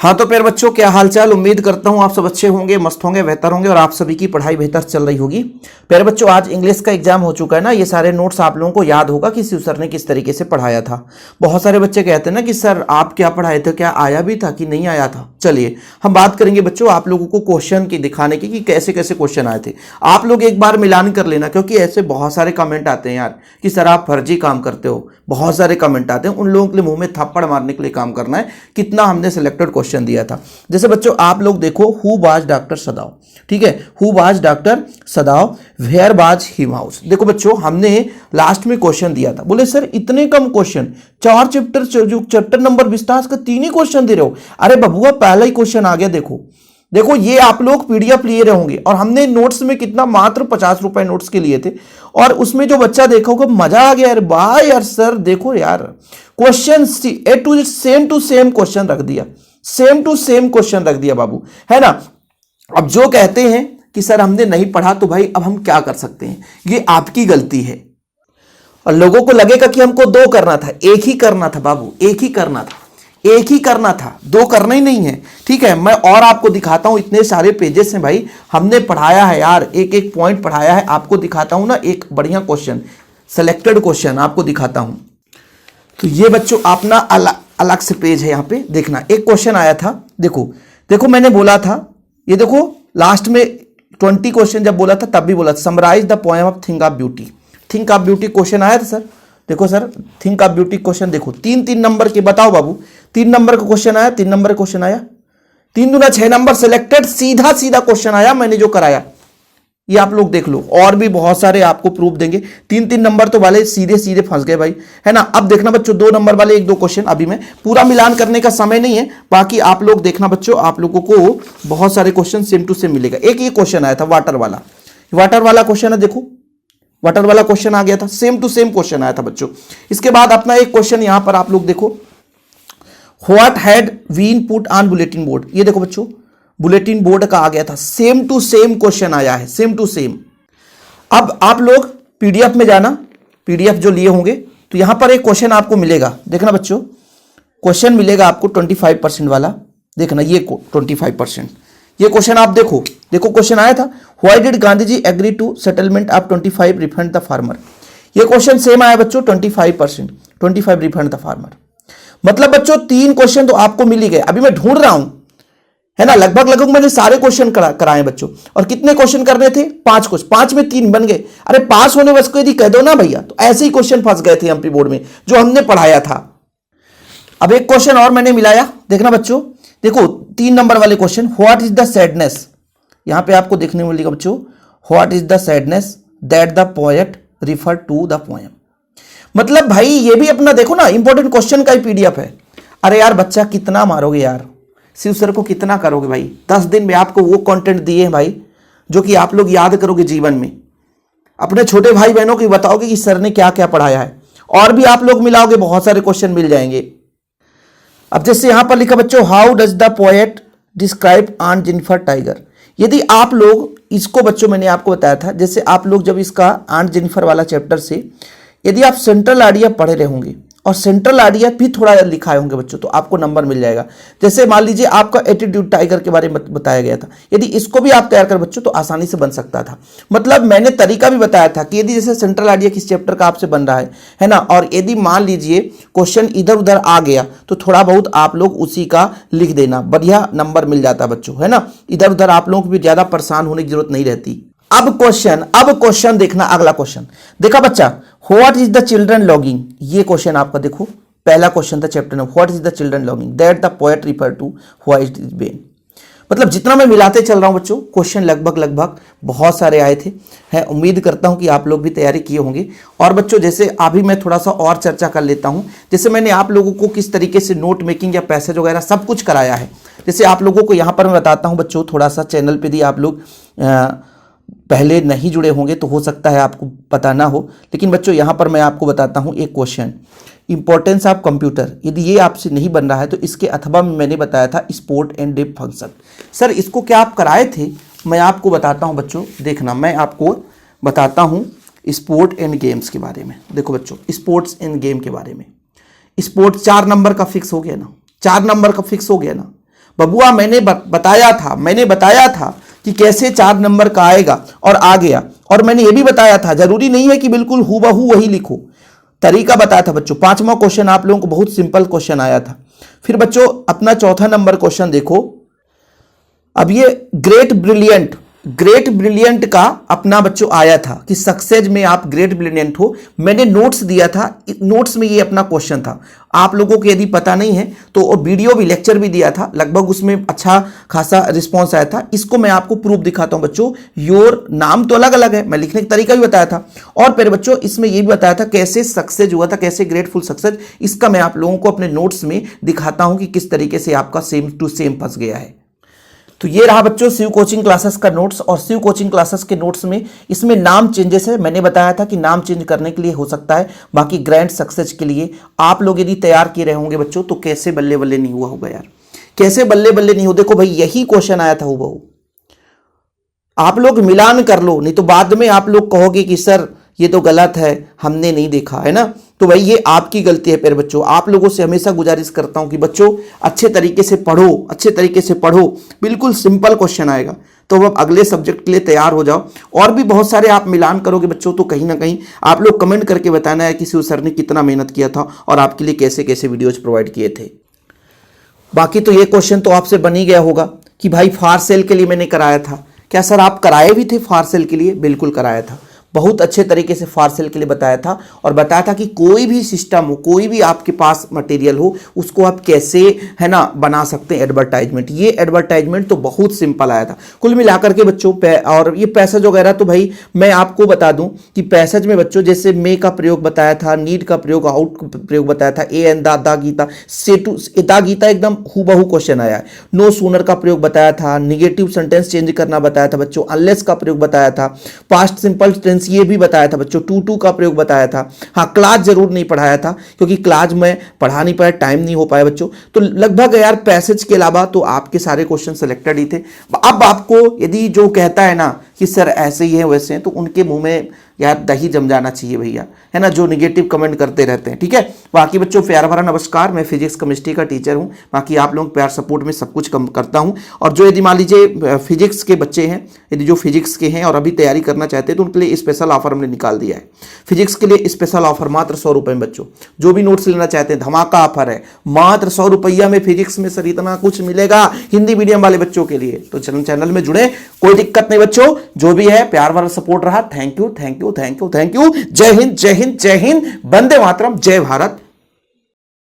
हाँ तो प्यारे बच्चों, क्या हालचाल। उम्मीद करता हूँ आप सब अच्छे होंगे, मस्त होंगे, बेहतर होंगे और आप सभी की पढ़ाई बेहतर चल रही होगी। प्यारे बच्चों, आज इंग्लिश का एग्जाम हो चुका है ना। ये सारे नोट्स आप लोगों को याद होगा कि शिव सर ने किस तरीके से पढ़ाया था। बहुत सारे बच्चे कहते हैं ना कि सर आप क्या पढ़ाए थे, क्या आया भी था कि नहीं आया था। चलिए हम बात करेंगे बच्चों आप लोगों को क्वेश्चन की दिखाने की कि कैसे कैसे क्वेश्चन आए थे। आप लोग एक बार मिलान कर लेना, क्योंकि ऐसे बहुत सारे कमेंट आते हैं यार कि सर आप फर्जी काम करते हो। बहुत सारे कमेंट आते हैं, उन लोगों के लिए मुंह में थप्पड़ मारने के लिए काम करना है कितना हमने सिलेक्टेड क्वेश्चन दिया था। जैसे बच्चों आप लोग देखो, हु वाज डॉक्टर सदाव, ठीक है, who was doctor Sadao, where was him house. देखो बच्चों हमने लास्ट में क्वेश्चन दिया था, बोले सर इतने कम क्वेश्चन, 4 चैप्टर, जो चैप्टर नंबर 20 का 3 ही क्वेश्चन दे रहे हो। अरे बबुआ पहला ही क्वेश्चन आ गया। देखो देखो ये आप लोग पीडीएफ लिए रहोगे और हमने नोट्स में कितना मात्र 50 रुपए नोट्स के लिए थे, और उसमें जो बच्चा देखा होगा मजा आ गया यार, वाह यार सर देखो यार question A two same question रख दिया, सेम टू सेम क्वेश्चन रख दिया बाबू, है ना। अब जो कहते हैं कि सर हमने नहीं पढ़ा, तो भाई अब हम क्या कर सकते हैं, ये आपकी गलती है। और लोगों को लगेगा कि हमको 2 करना था, एक ही करना था बाबू, एक ही करना था, एक ही करना था, 2 करना ही नहीं है, ठीक है। मैं और आपको दिखाता हूं, इतने सारे पेजेस हैं भाई, हमने पढ़ाया है यार, एक एक पॉइंट पढ़ाया है। आपको दिखाता हूं ना एक बढ़िया क्वेश्चन, सिलेक्टेड क्वेश्चन आपको दिखाता हूं। तो ये बच्चों अपना अलग से पेज है, यहाँ पे देखना। एक क्वेश्चन आया था, देखो देखो मैंने बोला था, ये देखो लास्ट में 20 क्वेश्चन जब बोला था तब भी बोला था, summarize the poem of think of beauty. Think of beauty question आया था सर, देखो sir think of beauty question देखो, 3-3 नंबर के, बताओ बाबू 3 नंबर का क्वेश्चन आया, 3 नंबर का क्वेश्चन आया, 3 दूना 6 नंबर सिलेक्टेड, सीधा सीधा क्वेश्चन आया मैंने जो कराया। ये आप लोग देख लो, और भी बहुत सारे आपको प्रूफ देंगे। 3-3 नंबर तो वाले सीधे सीधे फंस गए भाई, है ना। अब देखना बच्चों 2 नंबर वाले 1-2 क्वेश्चन, अभी मैं पूरा मिलान करने का समय नहीं है, बाकी आप लोग देखना बच्चों, आप लोगों को बहुत सारे क्वेश्चन सेम टू सेम मिलेगा। एक ये क्वेश्चन आया था वाटर वाला, वाटर वाला क्वेश्चन है, देखो वाटर वाला क्वेश्चन आ गया था, सेम टू सेम क्वेश्चन आया था बच्चों। इसके बाद अपना एक क्वेश्चन यहां पर आप लोग देखो, what had been put on bulletin board. ये देखो बच्चों बुलेटिन बोर्ड का आ गया था, सेम टू सेम क्वेश्चन आया है, सेम टू सेम। अब आप लोग पीडीएफ में जाना, पीडीएफ जो लिए होंगे तो यहां पर एक क्वेश्चन आपको मिलेगा, देखना बच्चों क्वेश्चन मिलेगा आपको 25% वाला, देखना ये 25%, ये क्वेश्चन आप देखो, देखो क्वेश्चन आया था, why did Gandhi ji agree to settlement of 25 refund the farmer. ये क्वेश्चन सेम आया बच्चों 25%, 25 रिफंड द फार्मर। मतलब बच्चों 3 क्वेश्चन तो आपको मिल ही गए। अभी मैं ढूंढ रहा हूं, है ना, लगभग लगभग मैंने सारे क्वेश्चन कराए बच्चों। और कितने क्वेश्चन करने थे, 5 क्वेश्चन, 5 में 3 बन गए। अरे पास होने बस को यदि कह दो ना भैया, तो ऐसे ही क्वेश्चन फंस गए थे एमपी बोर्ड में जो हमने पढ़ाया था। अब एक क्वेश्चन और मैंने मिलाया, देखना बच्चों, देखो 3 नंबर वाले question, what is the sadness, यहां पे आपको देखने को मिलेगा बच्चों, what is the sadness that the poet refer to the poem. मतलब भाई ये भी अपना देखो ना, इंपॉर्टेंट क्वेश्चन का ही पीडीएफ है। अरे यार बच्चा कितना मारोगे यार, शिव सर को कितना करोगे भाई। 10 दिन में आपको वो कंटेंट दिए हैं भाई जो कि आप लोग याद करोगे जीवन में, अपने छोटे भाई बहनों को बताओगे कि सर ने क्या क्या पढ़ाया है, और भी आप लोग मिलाओगे बहुत सारे क्वेश्चन मिल जाएंगे। अब जैसे यहां पर लिखा बच्चों, how does the poet describe on Jennifer tiger. यदि आप लोग इसको बच्चों मैंने आपको बताया था, जैसे आप लोग जब इसका ऑन जेनिफर वाला चैप्टर से यदि आप सेंट्रल आइडिया पढ़े रहे होंगे और सेंट्रल आइडिया भी थोड़ा लिखाए होंगे बच्चों, तो आपको नंबर मिल जाएगा। जैसे मान लीजिए आपका एटीट्यूड टाइगर के बारे में बताया गया था, यदि इसको भी आप तैयार कर बच्चों तो आसानी से बन सकता था। मतलब मैंने तरीका भी बताया था कि यदि जैसे सेंट्रल आइडिया किस चैप्टर का आपसे बन रहा है ना, और यदि मान लीजिए क्वेश्चन इधर उधर आ गया तो थोड़ा बहुत आप लोग उसी का लिख देना, बढ़िया नंबर मिल जाता बच्चों, है ना। इधर उधर आप लोगों को भी ज्यादा परेशान होने की जरूरत नहीं रहती। अब क्वेश्चन देखना, अगला क्वेश्चन देखा बच्चा, what is the children longing. ये क्वेश्चन आपका देखो, पहला क्वेश्चन था चैप्टर में, what is the children longing that the poet refer to why is Ben. मतलब जितना मैं मिलाते चल रहा हूं बच्चों, क्वेश्चन लगभग बहुत सारे आए थे, है। उम्मीद करता हूं कि आप लोग भी तैयारी किए होंगे। और बच्चों जैसे अभी मैं थोड़ा सा और चर्चा कर लेता हूं, जैसे मैंने आप लोगों को किस तरीके से नोट मेकिंग या पैसेज वगैरह सब कुछ कराया है। जैसे आप लोगों को यहां पर मैं बताता हूं बच्चों, थोड़ा सा चैनल पर भी आप लोग पहले नहीं जुड़े होंगे तो हो सकता है आपको पता ना हो, लेकिन बच्चों यहाँ पर मैं आपको बताता हूँ एक क्वेश्चन, इंपॉर्टेंस ऑफ कंप्यूटर। यदि ये आपसे नहीं बन रहा है तो इसके अथवा में मैंने बताया था sport and dip function. Sir इसको क्या आप कराए थे, मैं आपको बताता हूँ बच्चों, देखना मैं आपको बताता हूँ स्पोर्ट एंड गेम्स के बारे में। देखो बच्चों स्पोर्ट्स एंड गेम के बारे में, स्पोर्ट्स 4 नंबर का फिक्स हो गया ना, 4 नंबर का फिक्स हो गया ना। बबुआ मैंने बताया था कि कैसे 4 नंबर का आएगा और आ गया। और मैंने ये भी बताया था, जरूरी नहीं है कि बिल्कुल हूबहू वही लिखो, तरीका बताया था बच्चों। 5वां क्वेश्चन आप लोगों को बहुत सिंपल क्वेश्चन आया था। फिर बच्चों अपना चौथा नंबर क्वेश्चन देखो। अब ये ग्रेट ब्रिलियंट का अपना बच्चों आया था कि सक्सेस में आप ग्रेट ब्रिलियंट हो। मैंने नोट्स दिया था, नोट्स में ये अपना क्वेश्चन था। आप लोगों को यदि पता नहीं है तो वीडियो भी, लेक्चर भी दिया था, लगभग उसमें अच्छा खासा रिस्पॉन्स आया था। इसको मैं आपको प्रूफ दिखाता हूं बच्चों। योर नाम तो अलग अलग है, मैं लिखने का तरीका भी बताया था। और फिर बच्चों इसमें ये भी बताया था कैसे सक्सेस हुआ था, कैसे ग्रेटफुल सक्सेस। इसका मैं आप लोगों को अपने नोट्स में दिखाता हूं कि किस तरीके से आपका सेम टू सेम फंस गया है। तो ये रहा बच्चों शिव कोचिंग क्लासेस का नोट्स। और शिव कोचिंग क्लासेस के नोट्स में इसमें नाम चेंजेस है। मैंने बताया था कि नाम चेंज करने के लिए हो सकता है, बाकी ग्रैंड सक्सेस के लिए आप लोग यदि तैयार किए रहे होंगे बच्चों तो कैसे बल्ले बल्ले नहीं हुआ होगा यार, कैसे बल्ले बल्ले नहीं हो। देखो भाई यही क्वेश्चन आया था हूबहू, आप लोग मिलान कर लो, नहीं तो बाद में आप लोग कहोगे कि सर ये तो गलत है, हमने नहीं देखा, है ना। तो भाई ये आपकी गलती है। प्यारे बच्चों आप लोगों से हमेशा गुजारिश करता हूं कि बच्चों अच्छे तरीके से पढ़ो, बिल्कुल सिंपल क्वेश्चन आएगा। तो अब अगले सब्जेक्ट के लिए तैयार हो जाओ। और भी बहुत सारे आप मिलान करोगे बच्चों तो कहीं ना कहीं आप लोग कमेंट करके बताना है कि शिव सर ने कितना मेहनत किया था और आपके लिए कैसे कैसे वीडियोज प्रोवाइड किए थे। बाकी तो ये क्वेश्चन तो आपसे बन ही गया होगा कि भाई फार सेल के लिए मैंने कराया था। क्या सर आप कराए भी थे फार सेल के लिए? बिल्कुल कराया था, बहुत अच्छे तरीके से फार सेल के लिए बताया था। और बताया था कि कोई भी सिस्टम हो, कोई भी आपके पास मटेरियल हो, उसको आप कैसे है ना बना सकते हैं एडवर्टाइजमेंट। ये एडवर्टाइजमेंट तो बहुत सिंपल आया था कुल मिलाकर के बच्चों। और ये पैसेज वगैरह तो भाई मैं आपको बता दूं कि पैसेज में बच्चों जैसे मे का प्रयोग बताया था, नीड का प्रयोग, आउट का प्रयोग बताया था, ए एन दा गीता से टू दा गीता एकदम हूबहू क्वेश्चन आया है। नो सूनर का प्रयोग बताया था, निगेटिव सेंटेंस चेंज करना बताया था बच्चों, अनलेस का प्रयोग बताया था, पास्ट सिंपल टेंस ये भी बताया था बच्चों, टू का प्रयोग बताया था। हाँ क्लास जरूर नहीं पढ़ाया था क्योंकि क्लास में पढ़ा नहीं पाया, टाइम नहीं हो पाया बच्चों। तो लगभग यार पैसेज के अलावा तो आपके सारे क्वेश्चन सिलेक्टेड ही थे। अब आपको यदि जो कहता है ना कि सर ऐसे ही है वैसे हैं, तो उनके मुंह में यार दही जम जाना चाहिए भैया, है ना, जो निगेटिव कमेंट करते रहते हैं। ठीक है, बाकी बच्चों प्यार भरा नमस्कार। मैं फिजिक्स केमिस्ट्री का टीचर हूं। बाकी आप लोग प्यार सपोर्ट में सब कुछ करता हूं। और जो यदि मान लीजिए फिजिक्स के बच्चे हैं, यदि जो फिजिक्स के हैं और अभी तैयारी करना चाहते हैं तो उनके लिए स्पेशल ऑफर हमने निकाल दिया है। फिजिक्स के लिए स्पेशल ऑफर मात्र 100 रुपए में बच्चों, जो भी नोट्स लेना चाहते हैं धमाका ऑफर है, मात्र 100 रुपया में फिजिक्स में सर इतना कुछ मिलेगा हिंदी मीडियम वाले बच्चों के लिए। तो चैनल में जुड़े, कोई दिक्कत नहीं बच्चों, जो भी है प्यार भरा सपोर्ट रहा। Thank you. जय हिंद, वंदे मातरम, जय भारत।